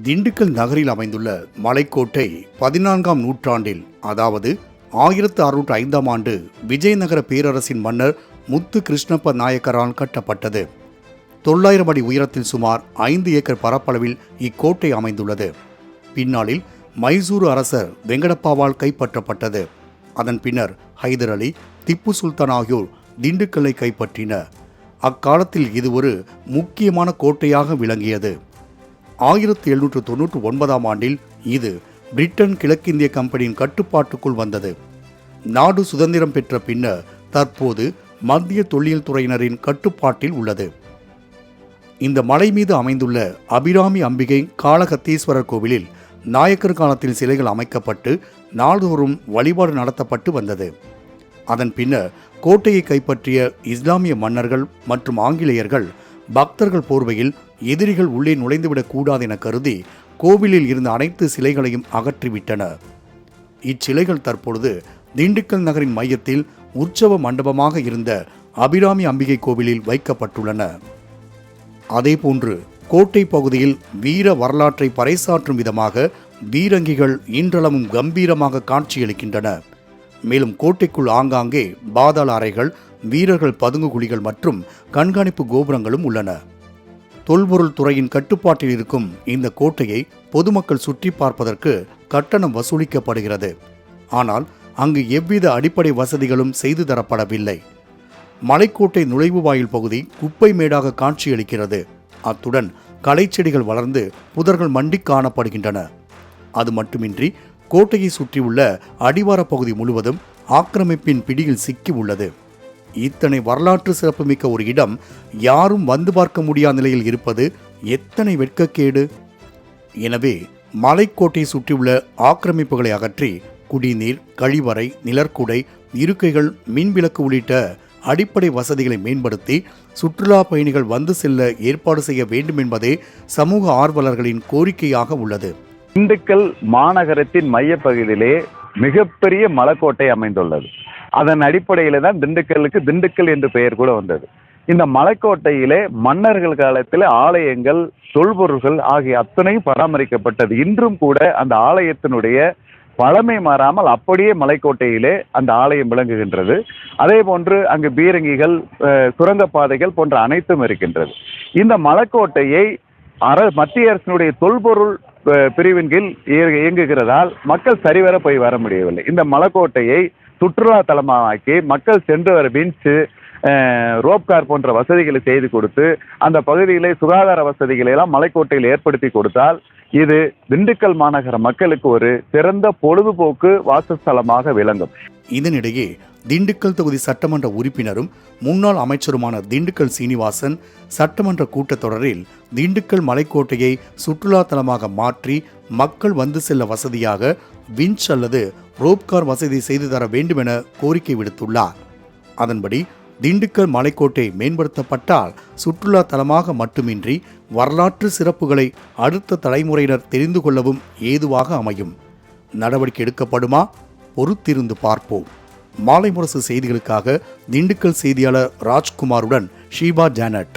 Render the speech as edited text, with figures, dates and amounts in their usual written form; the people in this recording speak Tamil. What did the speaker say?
திண்டுக்கல் நகரில் அமைந்துள்ள மலைக்கோட்டை 14ஆம் நூற்றாண்டில், அதாவது 1605ஆம் ஆண்டு விஜயநகர பேரரசின் மன்னர் முத்து கிருஷ்ணப்ப நாயக்கரால் கட்டப்பட்டது. 900 அடி உயரத்தில் சுமார் 5 ஏக்கர் பரப்பளவில் இக்கோட்டை அமைந்துள்ளது. பின்னாளில் மைசூரு அரசர் வெங்கடப்பாவால் கைப்பற்றப்பட்டது. அதன் பின்னர் ஹைதர் அலி, திப்பு சுல்தான் ஆகியோர் திண்டுக்கல்லை கைப்பற்றினர். அக்காலத்தில் இது ஒரு முக்கியமான கோட்டையாக விளங்கியது. 1799ஆம் ஆண்டில் இது பிரிட்டன் கிழக்கிந்திய கம்பெனியின் கட்டுப்பாட்டுக்குள் வந்தது. நாடு சுதந்திரம் பெற்ற பின்னர் தற்போது மத்திய தொல்லியல் துறையினரின் கட்டுப்பாட்டில் உள்ளது. இந்த மலை மீது அமைந்துள்ள அபிராமி அம்பிகை காளகத்தீஸ்வரர் கோவிலில் நாயக்கர் காலத்தில் சிலைகள் அமைக்கப்பட்டு நாள்தோறும் வழிபாடு நடத்தப்பட்டு வந்தது. அதன் பின்னர் கோட்டையை கைப்பற்றிய இஸ்லாமிய மன்னர்கள் மற்றும் ஆங்கிலேயர்கள் பக்தர்கள் போர்வையில் எதிரிகள் உள்ளே நுழைந்துவிடக் கூடாது என கருதி கோவிலில் இருந்த அனைத்து சிலைகளையும் அகற்றிவிட்டனர். இச்சிலைகள் தற்பொழுது திண்டுக்கல் நகரின் மையத்தில் உற்சவ மண்டபமாக இருந்த அபிராமி அம்பிகை கோவிலில் வைக்கப்பட்டுள்ளன. அதேபோன்று கோட்டை பகுதியில் வீர வரலாற்றை பறைசாற்றும் விதமாக பீரங்கிகள் இன்றளவும் கம்பீரமாக காட்சியளிக்கின்றன. மேலும் கோட்டைக்குள் ஆங்காங்கே பாதாள அறைகள், வீரர்கள் பதுங்கு குழிகள் மற்றும் கண்காணிப்பு கோபுரங்களும் உள்ளன. தொல்பொருள் துறையின் கட்டுப்பாட்டில் இருக்கும் இந்த கோட்டையை பொதுமக்கள் சுற்றி பார்ப்பதற்கு கட்டணம் வசூலிக்கப்படுகிறது. ஆனால் அங்கு எவ்வித அடிப்படை வசதிகளும் செய்து தரப்படவில்லை. மலைக்கோட்டை நுழைவு வாயில் பகுதி குப்பை மேடாக காட்சியளிக்கிறது. அத்துடன் களைச்செடிகள் வளர்ந்து புதர்கள் மண்டி காணப்படுகின்றன. அது மட்டுமின்றி கோட்டையை சுற்றியுள்ள அடிவார பகுதி முழுவதும் ஆக்கிரமிப்பின் பிடியில் சிக்கி உள்ளது. இத்தனை வரலாற்று சிறப்புமிக்க ஒரு இடம் யாரும் வந்து பார்க்க முடியாத நிலையில் இருப்பது எத்தனை வெட்கக்கேடு! எனவே மலைக்கோட்டையை சுற்றியுள்ள ஆக்கிரமிப்புகளை அகற்றி குடிநீர், கழிவறை, நிழற்குடை, இருக்கைகள், மின்விளக்கு உள்ளிட்ட அடிப்படை வசதிகளை மேம்படுத்தி சுற்றுலா பயணிகள் வந்து செல்ல ஏற்பாடு செய்ய வேண்டும் என்பதே சமூக ஆர்வலர்களின் கோரிக்கையாக உள்ளது. திண்டுக்கல் மாநகரத்தின் மையப்பகுதியிலே மிகப்பெரிய மலைக்கோட்டை அமைந்துள்ளது. அதன் அடிப்படையில தான் திண்டுக்கலுக்கு திண்டுக்கல் என்று பெயர் கூட வந்தது. இந்த மலைக்கோட்டையிலே மன்னர்கள் காலத்தில் ஆலயங்கள், தொல்பொருள்கள் ஆகிய அத்தனையும் பராமரிக்கப்பட்டது. இன்றும் கூட அந்த ஆலயத்தினுடைய பழமை மாறாமல் அப்படியே மலைக்கோட்டையிலே அந்த ஆலயம் விளங்குகின்றது. அதே போன்று அங்கு பீரங்கிகள், சுரங்கப்பாதைகள் போன்ற அனைத்தும் இருக்கின்றது. இந்த மலைக்கோட்டையை மத்திய அரசினுடைய தொல்பொருள் பிரிவின் கீழ் இயங்குகிறதால் மக்கள் சரிவர போய் வர முடியவில்லை. இந்த மலைக்கோட்டையை சுற்றுலா தலமாக்கி மக்கள் சென்று வர பெஞ்ச், ரோப்கார் போன்ற வசதிகளை செய்து கொடுத்து அந்த பகுதியிலே சுகாதார வசதிகளை எல்லாம் மலைக்கோட்டையில் ஏற்படுத்தி கொடுத்தால் இது திண்டுக்கல் மாநகர மக்களுக்கு ஒரு சிறந்த பொழுதுபோக்கு வாசஸ்தலமாக விளங்கும். இதனிடையே திண்டுக்கல் தொகுதி சட்டமன்ற உறுப்பினரும் முன்னாள் அமைச்சருமான திண்டுக்கல் சீனிவாசன் சட்டமன்ற கூட்டத்தொடரில் திண்டுக்கல் மலைக்கோட்டையை சுற்றுலா தலமாக மாற்றி மக்கள் வந்து செல்ல வசதியாக விஞ்ச் அல்லது ரோப்கார் வசதி செய்து தர வேண்டும் என கோரிக்கை விடுத்துள்ளார். அதன்படி திண்டுக்கல் மலைக்கோட்டை மேம்படுத்தப்பட்டால் சுற்றுலா தலமாக மட்டுமின்றி வரலாற்று சிறப்புகளை அடுத்த தலைமுறையினர் தெரிந்து கொள்ளவும் ஏதுவாக அமையும். நடவடிக்கை எடுக்கப்படுமா? பொறுத்திருந்து பார்ப்போம். மாலை முரசு செய்திகளுக்காக திண்டுக்கல் செய்தியாளர் ராஜ்குமாருடன் ஷீபா ஜானட்.